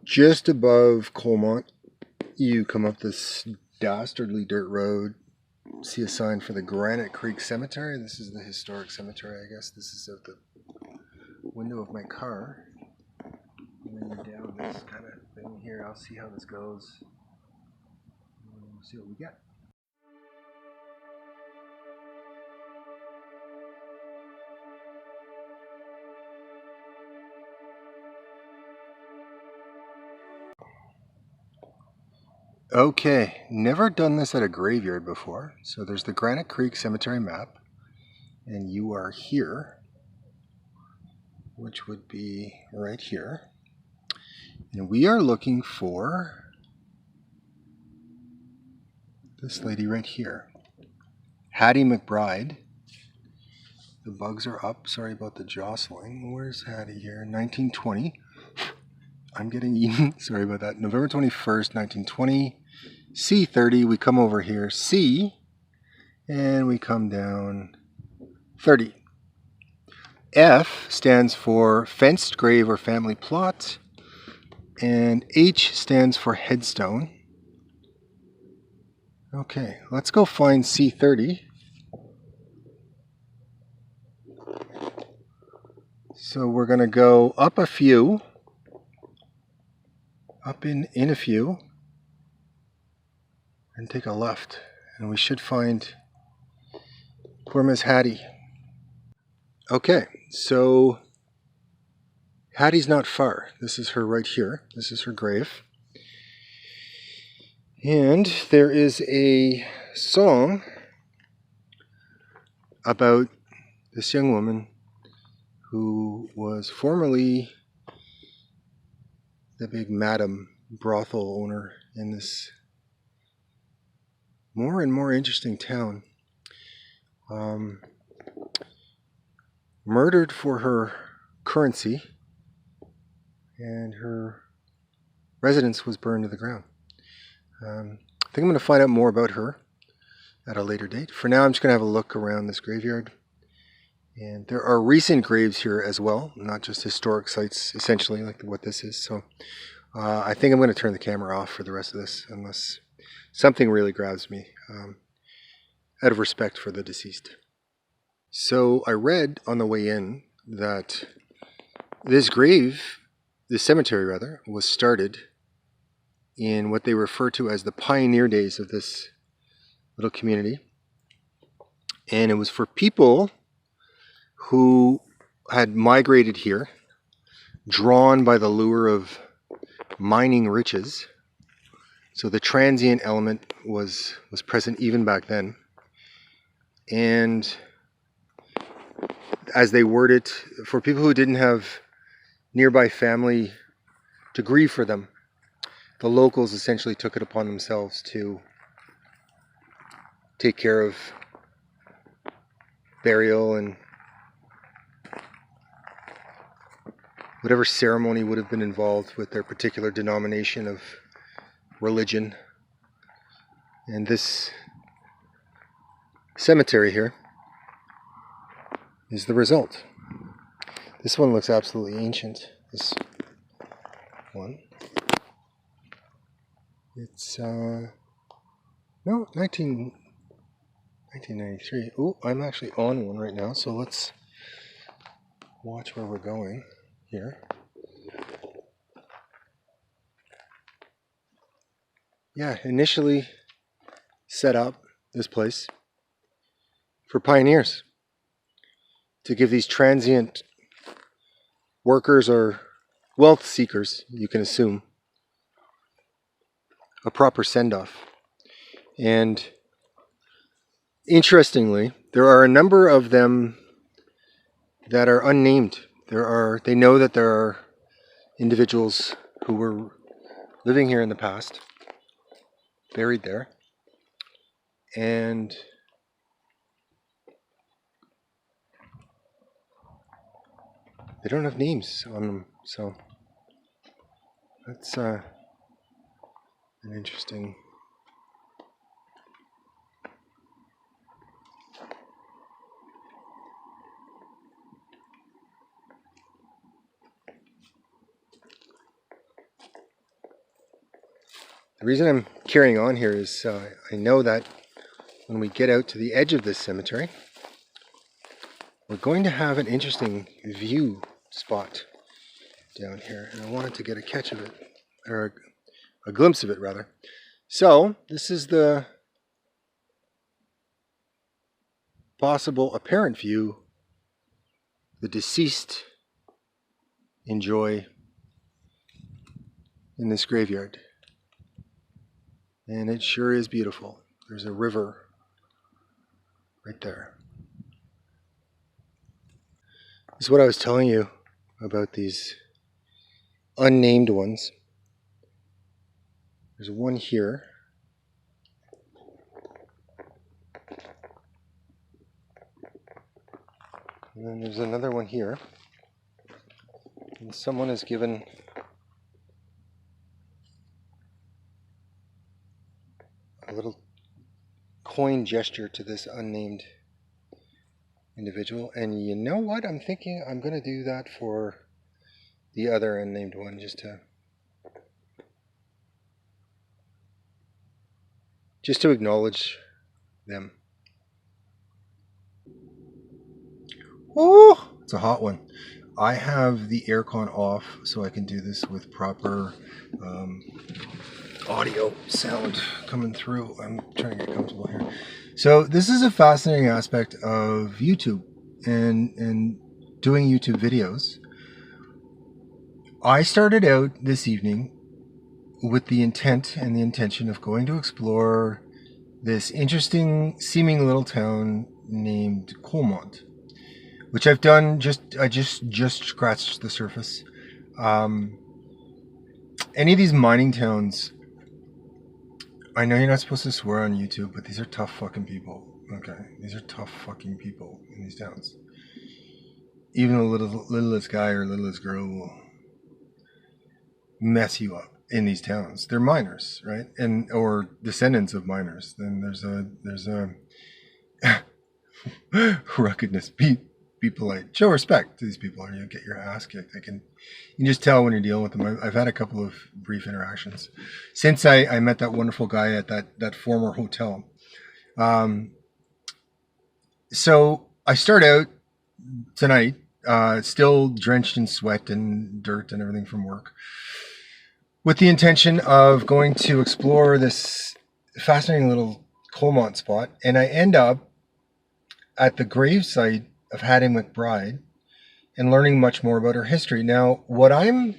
Just above Coalmont, you come up this dastardly dirt road, see a sign for the Granite Creek Cemetery. This is the historic cemetery, I guess. This is out the window of my car. And then you're down this kind of thing here. I'll see how this goes. We'll see what we get. Okay, never done this at a graveyard before. So there's the Granite Creek Cemetery map, and you are here, which would be right here. And we are looking for this lady right here, Hattie McBride. The bugs are up. Sorry about the jostling. Where's Hattie here? 1920. I'm getting eaten. Sorry about that. November 21st, 1920. C30. We come over here. C. And we come down 30. F stands for fenced grave or family plot. And H stands for headstone. Okay, let's go find C30. So we're going to go up a few. Up in a few. And take a left. And we should find poor Miss Hattie. Okay, so Hattie's not far. This is her right here. This is her grave. And there is a song about this young woman who was formerly the big madam brothel owner in this more and more interesting town. Murdered for her currency, and her residence was burned to the ground. I think I'm going to find out more about her at a later date. For now, I'm just going to have a look around this graveyard. And there are recent graves here as well, not just historic sites, essentially, like what this is. So I think I'm going to turn the camera off for the rest of this, unless something really grabs me, out of respect for the deceased. So I read on the way in that this cemetery rather, was started in what they refer to as the pioneer days of this little community. And it was for people who had migrated here, drawn by the lure of mining riches. So the transient element was present even back then. And as they word it, for people who didn't have nearby family to grieve for them, the locals essentially took it upon themselves to take care of burial and whatever ceremony would have been involved with their particular denomination of religion. And this cemetery here is the result. This one looks absolutely ancient. This one. It's, no, 1993. Oh, I'm actually on one right now, so let's watch where we're going here. Yeah, initially set up this place for pioneers, to give these transient workers or wealth seekers, you can assume, a proper send-off. And interestingly, there are a number of them that are unnamed. They know that there are individuals who were living here in the past, buried there, and they don't have names on them, so that's an interesting. The reason I'm carrying on here is I know that when we get out to the edge of this cemetery, we're going to have an interesting view spot down here, and I wanted to get a catch of it, or a glimpse of it rather. So this is the possible apparent view the deceased enjoy in this graveyard, and it sure is beautiful. There's a river right there. This is what I was telling you about these unnamed ones. There's one here. And then there's another one here. And someone has given a little coin gesture to this unnamed individual. And you know what? I'm thinking I'm going to do that for the other unnamed one, just to acknowledge them. Oh, it's a hot one. I have the aircon off so I can do this with proper audio sound coming through. I'm trying to get comfortable here. So this is a fascinating aspect of YouTube and doing YouTube videos. I started out this evening with the intent and the intention of going to explore this interesting seeming little town named Coalmont, which I've done. I just scratched the surface. Any of these mining towns, I know you're not supposed to swear on YouTube, but these are tough fucking people. Okay, these are tough fucking people in these towns. Even the littlest guy or littlest girl will mess you up in these towns. They're miners, right? And or descendants of miners. Then there's a ruggedness. Be polite. Show respect to these people, or you'll get your ass kicked. You can just tell when you're dealing with them. I've had a couple of brief interactions since I met that wonderful guy at that former hotel. So I start out tonight, still drenched in sweat and dirt and everything from work, with the intention of going to explore this fascinating little Coalmont spot, and I end up at the gravesite of Hattie McBride and learning much more about her history. Now, what I'm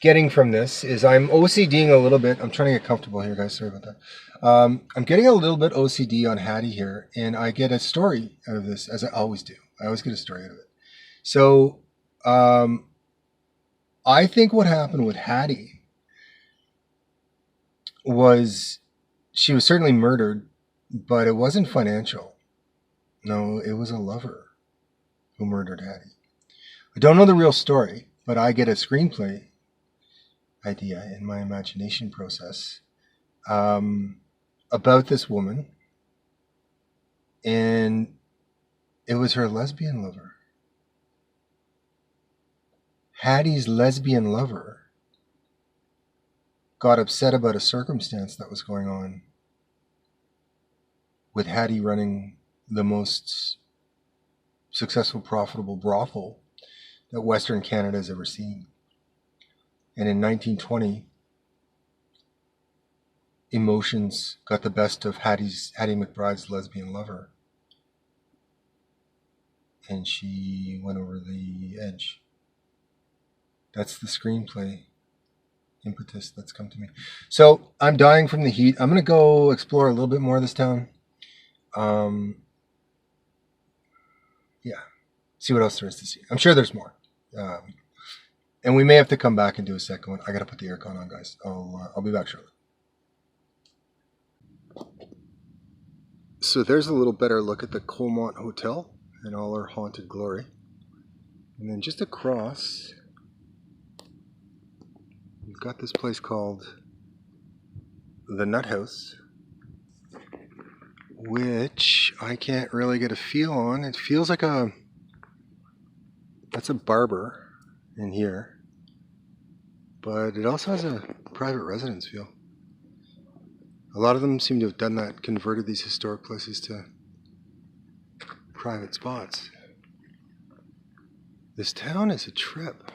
getting from this is I'm OCDing a little bit. I'm trying to get comfortable here, guys. Sorry about that. I'm getting a little bit OCD on Hattie here, and I get a story out of this, as I always do. I always get a story out of it. So I think what happened with Hattie was she was certainly murdered, but it wasn't financial. No, it was a lover who murdered Hattie. I don't know the real story, but I get a screenplay idea in my imagination process about this woman, and it was her lesbian lover. Hattie's lesbian lover got upset about a circumstance that was going on with Hattie running the most successful, profitable brothel that Western Canada has ever seen. And in 1920, emotions got the best of Hattie McBride's lesbian lover, and she went over the edge. That's the screenplay impetus that's come to me. So I'm dying from the heat. I'm going to go explore a little bit more of this town. Yeah. See what else there is to see. I'm sure there's more. And we may have to come back and do a second one. I got to put the aircon on, guys. I'll be back shortly. So there's a little better look at the Coalmont Hotel in all our haunted glory. And then just across, we've got this place called the Nut House, which I can't really get a feel on. It feels like that's a barber in here, but it also has a private residence feel. A lot of them seem to have done that, converted these historic places to private spots. This town is a trip.